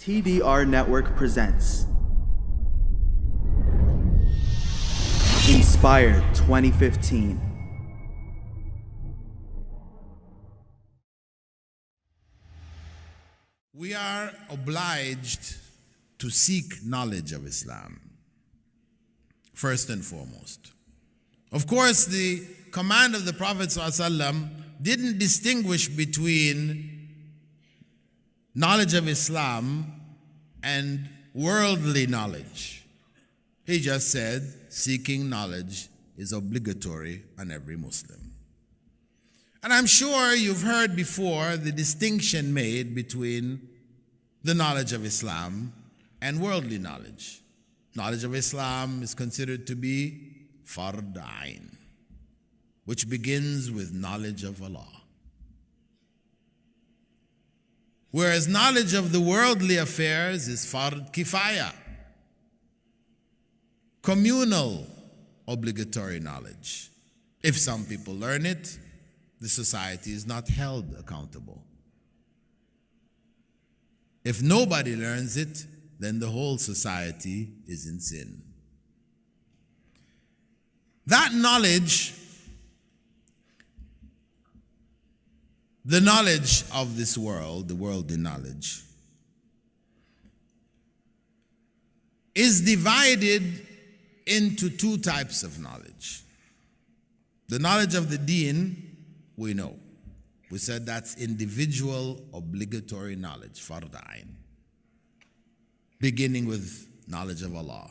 TDR Network presents Inspire 2015. We are obliged to seek knowledge of Islam, first and foremost. Of course, the command of the Prophet ﷺ didn't distinguish between knowledge of Islam and worldly knowledge. He just said seeking knowledge is obligatory on every Muslim. And I'm sure you've heard before the distinction made between the knowledge of Islam and worldly knowledge. Knowledge of Islam is considered to be fard ayn, which begins with knowledge of Allah. Whereas knowledge of the worldly affairs is fard kifaya, communal obligatory knowledge. If some people learn it, the society is not held accountable. If nobody learns it, then the whole society is in sin. That knowledge, the knowledge of this world, the worldly knowledge, is divided into two types of knowledge. The knowledge of the deen, we know. We said that's individual obligatory knowledge, fard ayn, beginning with knowledge of Allah,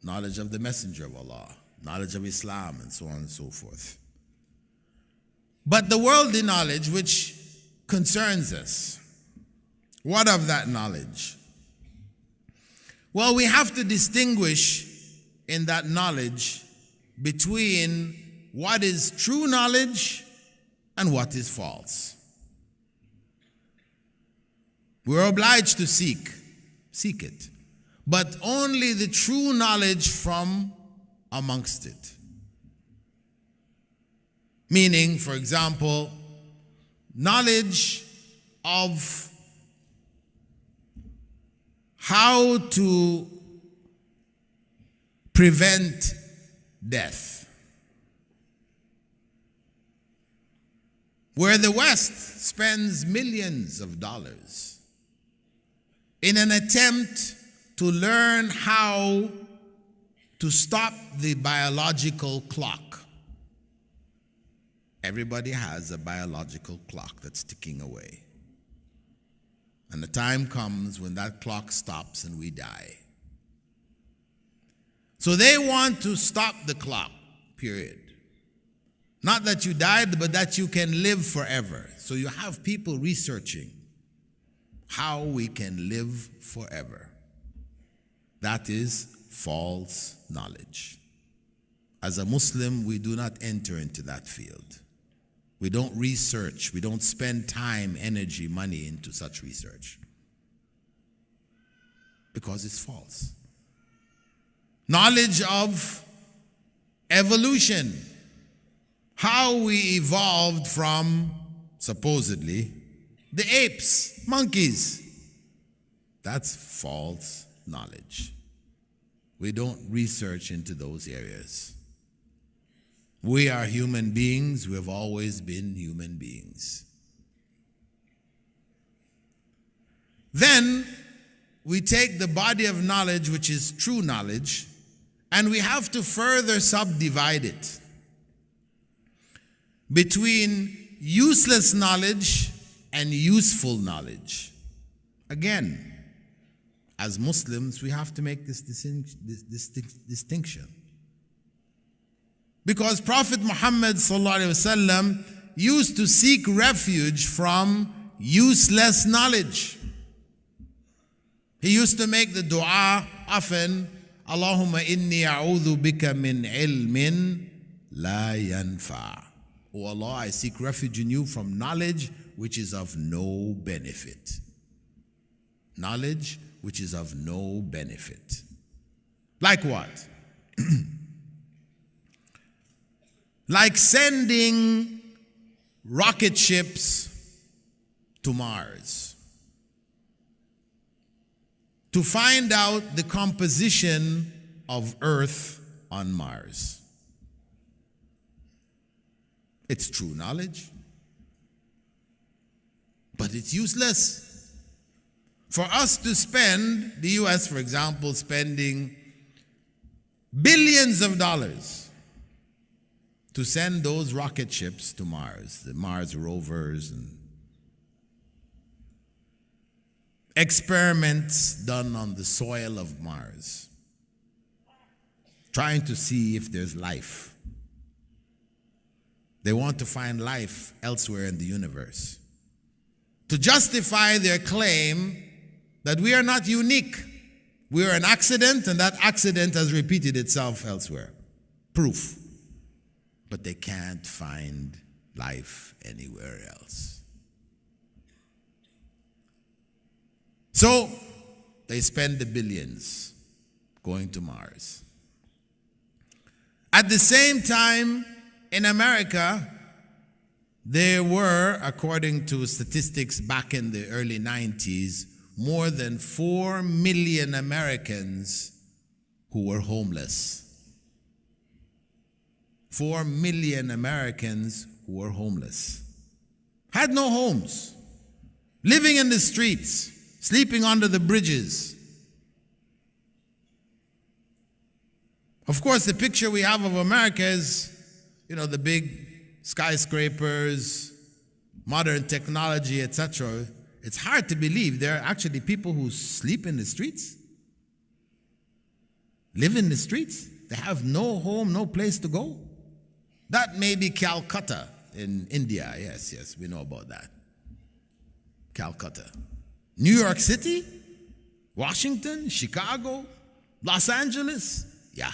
knowledge of the Messenger of Allah, knowledge of Islam, and so on and so forth. But the worldly knowledge which concerns us, what of that knowledge? Well, we have to distinguish in that knowledge between what is true knowledge and what is false. We're obliged to seek it, but only the true knowledge from amongst it. Meaning, for example, knowledge of how to prevent death. Where the West spends millions of dollars in an attempt to learn how to stop the biological clock. Everybody has a biological clock that's ticking away. And the time comes when that clock stops and we die. So they want to stop the clock, period. Not that you died, but that you can live forever. So you have people researching how we can live forever. That is false knowledge. As a Muslim, we do not enter into that field. We don't research. We don't spend time, energy, money into such research. Because it's false. Knowledge of evolution. How we evolved from, supposedly, the apes, monkeys. That's false knowledge. We don't research into those areas. We are human beings. We have always been human beings. Then we take the body of knowledge, which is true knowledge, and we have to further subdivide it between useless knowledge and useful knowledge. Again, as Muslims, we have to make this distinction. Because Prophet Muhammad ﷺ used to seek refuge from useless knowledge. He used to make the dua often, Allahumma inni a'udhu bika min ilmin la yanfa'. O Allah, I seek refuge in you from knowledge which is of no benefit. Knowledge which is of no benefit. Like what? Like sending rocket ships to Mars. to find out the composition of Earth on Mars. It's true knowledge, but it's useless. For us to spend, the US, for example, spending billions of dollars to send those rocket ships to Mars, the Mars rovers, and experiments done on the soil of Mars, trying to see if there's life. They want to find life elsewhere in the universe, to justify their claim that we are not unique. We are an accident, and that accident has repeated itself elsewhere. Proof. But they can't find life anywhere else. So they spend the billions going to Mars. At the same time, in America, there were, according to statistics back in the early 90s, more than 4 million Americans who were homeless. 4 million Americans who were homeless. Had no homes. Living in the streets. Sleeping under the bridges. Of course, the picture we have of America is, the big skyscrapers, modern technology, etc. It's hard to believe there are actually people who sleep in the streets, live in the streets. They have no home, no place to go. That may be Calcutta in India. Yes, we know about that. Calcutta. New York City, Washington, Chicago, Los Angeles. Yeah.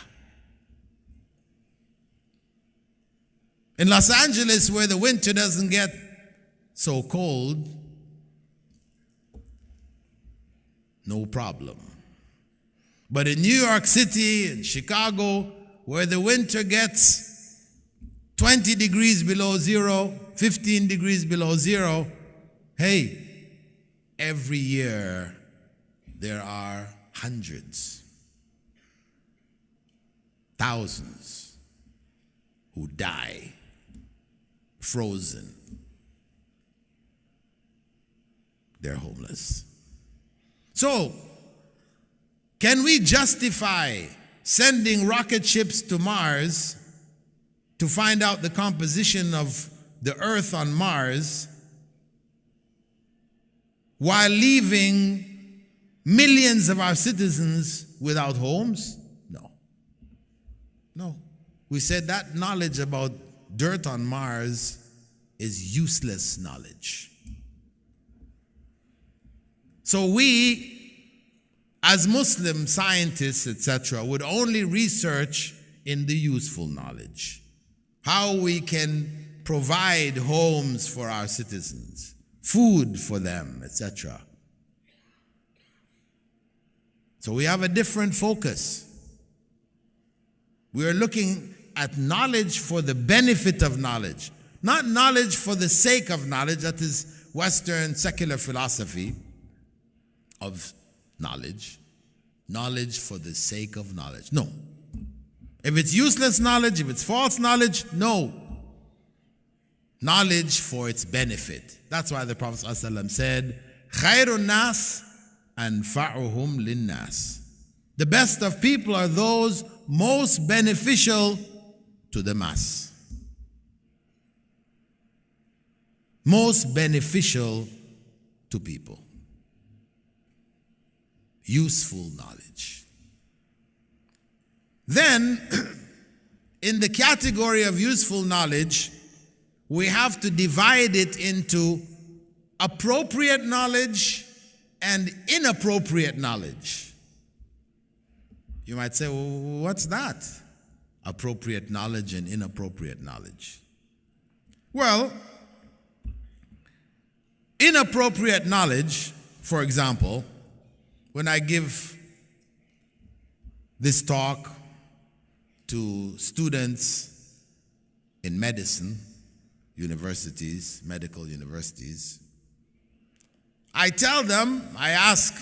In Los Angeles, where the winter doesn't get so cold, no problem. But in New York City and Chicago, where the winter gets 20 degrees below zero, 15 degrees below zero, hey, every year there are hundreds, thousands who die frozen. They're homeless. So, can we justify sending rocket ships to Mars to find out the composition of the Earth on Mars while leaving millions of our citizens without homes? No. We said that knowledge about dirt on Mars is useless knowledge. So we, as Muslim scientists, etc., would only research in the useful knowledge. How we can provide homes for our citizens, food for them, etc. So we have a different focus. We are looking at knowledge for the benefit of knowledge, not knowledge for the sake of knowledge. That is Western secular philosophy of knowledge. Knowledge for the sake of knowledge. No. If it's useless knowledge, if it's false knowledge, no. Knowledge for its benefit. That's why the Prophet ﷺ said, "Khairun nas anfa'uhum linnas." The best of people are those most beneficial to the mass. Most beneficial to people. Useful knowledge. Then, in the category of useful knowledge, we have to divide it into appropriate knowledge and inappropriate knowledge. You might say, well, what's that? Appropriate knowledge and inappropriate knowledge. Well, inappropriate knowledge, for example, when I give this talk to students in medicine, universities, medical universities, I tell them, I ask,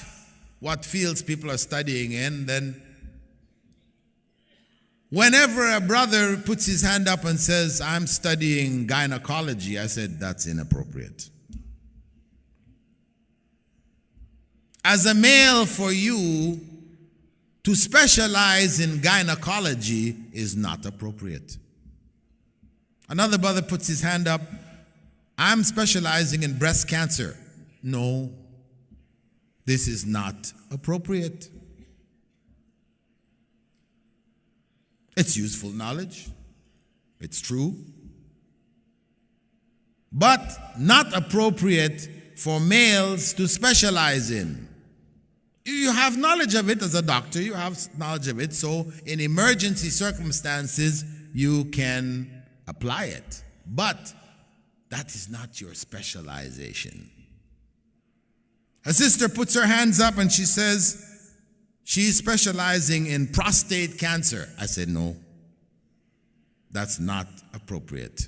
what fields people are studying in, then whenever a brother puts his hand up and says, I'm studying gynecology, I said, that's inappropriate. As a male, for you to specialize in gynecology is not appropriate. Another brother puts his hand up, I'm specializing in breast cancer. No, this is not appropriate. It's useful knowledge. It's true. But not appropriate for males to specialize in. You have knowledge of it as a doctor. You have knowledge of it. So in emergency circumstances, you can apply it. But that is not your specialization. A sister puts her hands up and she says she's specializing in prostate cancer. I said, no, that's not appropriate.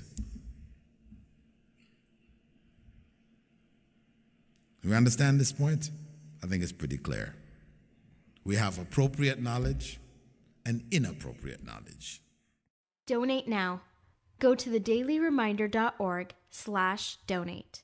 We understand this point? I think it's pretty clear. We have appropriate knowledge and inappropriate knowledge. Donate now. Go to thedailyreminder.org/donate.